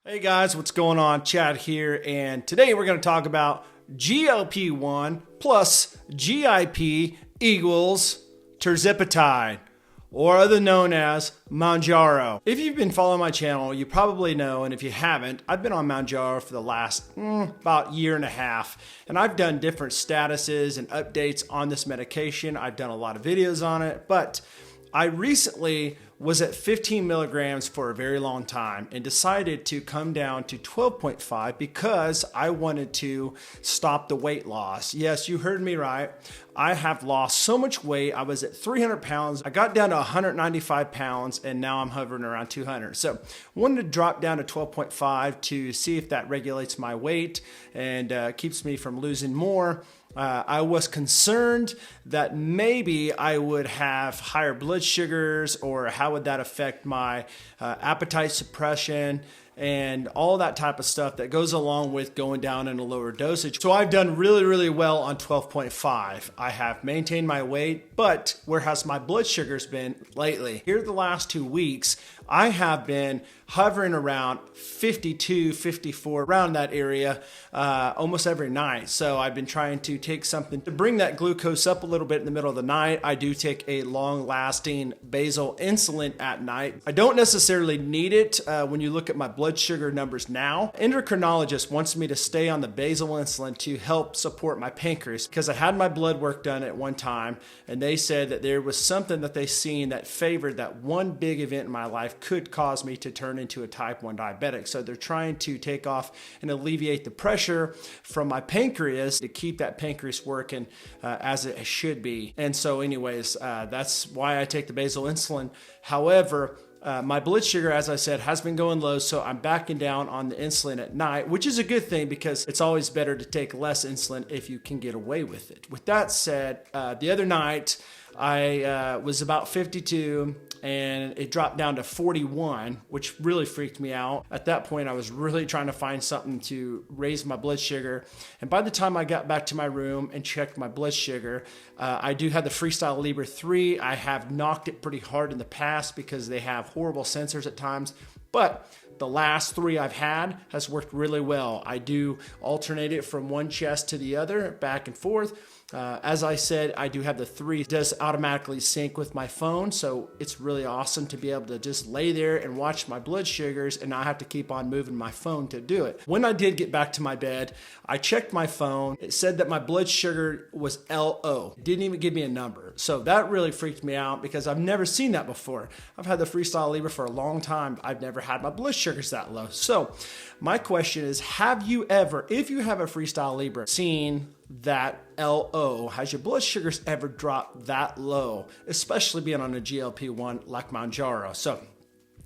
Hey guys, what's going on? Chad here, and today we're going to talk about GLP-1 plus GIP equals Tirzepatide, or other known as Mounjaro. If you've been following my channel, you probably know, and if you haven't, I've been on Mounjaro for the last about year and a half, and I've done different statuses and updates on this medication. I've done a lot of videos on it, but I recently was at 15 milligrams for a very long time and decided to come down to 12.5 because I wanted to stop the weight loss. Yes, you heard me right. I have lost so much weight. I was at 300 pounds. I got down to 195 pounds and now I'm hovering around 200. So wanted to drop down to 12.5 to see if that regulates my weight and keeps me from losing more. I was concerned that maybe I would have higher blood sugars, or how would that affect my appetite suppression and all that type of stuff that goes along with going down in a lower dosage. So I've done really well on 12.5. I have maintained my weight, but where has my blood sugars been lately? Here the last 2 weeks, I have been hovering around 52, 54, around that area almost every night. So I've been trying to take something to bring that glucose up a little bit in the middle of the night. I do take a long-lasting basal insulin at night. I don't necessarily need it when you look at my blood sugar numbers now. Endocrinologist wants me to stay on the basal insulin to help support my pancreas because I had my blood work done at one time, and they said that there was something that they seen that favored that one big event in my life could cause me to turn into a type 1 diabetic. So they're trying to take off and alleviate the pressure from my pancreas to keep that pancreas working as it should be. And so anyways, that's why I take the basal insulin. However, my blood sugar, as I said, has been going low, so I'm backing down on the insulin at night, which is a good thing because it's always better to take less insulin if you can get away with it. With that said, the other night I was about 52 and it dropped down to 41, which really freaked me out. At that point, I was really trying to find something to raise my blood sugar. And by the time I got back to my room and checked my blood sugar, I do have the Freestyle Libre 3. I have knocked it pretty hard in the past because they have horrible sensors at times, but the last 3 I've had has worked really well. I do alternate it from one chest to the other, back and forth. As I said, I do have the 3. It does automatically sync with my phone, so it's really awesome to be able to just lay there and watch my blood sugars and not have to keep on moving my phone to do it. When I did get back to my bed, I checked my phone. It said that my blood sugar was LO. It didn't even give me a number. So that really freaked me out because I've never seen that before. I've had the Freestyle Libre for a long time. I've never had my blood sugars that low. So my question is, have you ever, if you have a Freestyle Libre, seen that LO? Has your blood sugars ever dropped that low, especially being on a GLP-1 like Mounjaro? So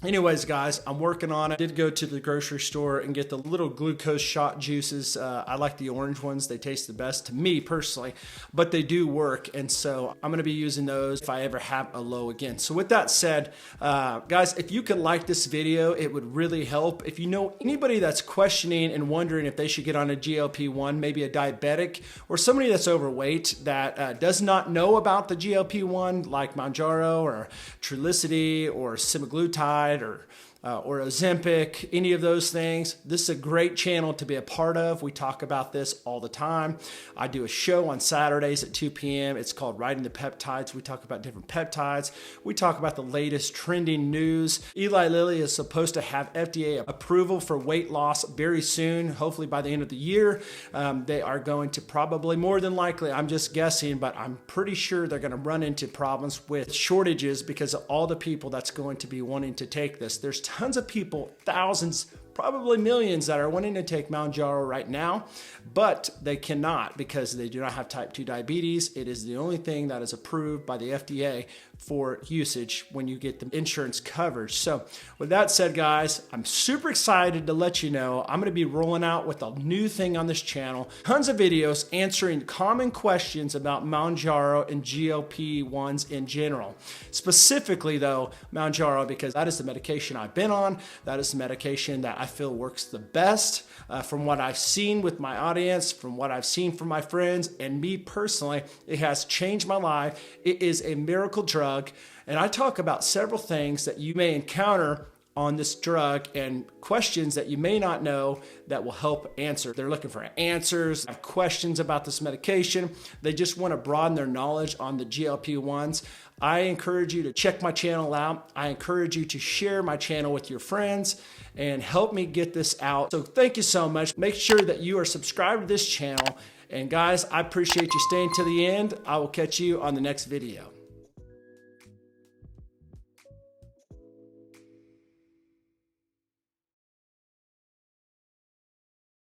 anyways, guys, I'm working on it. I did go to the grocery store and get the little glucose shot juices. I like the orange ones. They taste the best to me personally, but they do work. And so I'm going to be using those if I ever have a low again. So with that said, guys, if you could like this video, it would really help. If you know anybody that's questioning and wondering if they should get on a GLP-1, maybe a diabetic or somebody that's overweight that does not know about the GLP-1 like Mounjaro or Trulicity or semaglutide, or Ozempic, any of those things, this is a great channel to be a part of. We talk about this all the time. I do a show on Saturdays at 2 p.m. It's called Riding the Peptides. We talk about different peptides. We talk about the latest trending news. Eli Lilly is supposed to have FDA approval for weight loss very soon, hopefully by the end of the year. They are going to probably, more than likely, I'm just guessing, but I'm pretty sure they're going to run into problems with shortages because of all the people that's going to be wanting to take this. There's tons of people, thousands, probably millions that are wanting to take Mounjaro right now, but they cannot because they do not have type 2 diabetes. It is the only thing that is approved by the FDA for usage when you get the insurance coverage. So with that said, guys, I'm super excited to let you know I'm going to be rolling out with a new thing on this channel. Tons of videos answering common questions about Mounjaro and GLP-1s in general. Specifically though, Mounjaro, because that is the medication I've been on. That is the medication that I feel works the best from what I've seen with my audience, from what I've seen from my friends, and me personally. It has changed my life. It is a miracle drug. And I talk about several things that you may encounter on this drug and questions that you may not know that will help answer. They're looking for answers, have questions about this medication. They just want to broaden their knowledge on the GLP-1s. I encourage you to check my channel out. I encourage you to share my channel with your friends and help me get this out. So thank you so much. Make sure that you are subscribed to this channel. And guys, I appreciate you staying to the end. I will catch you on the next video.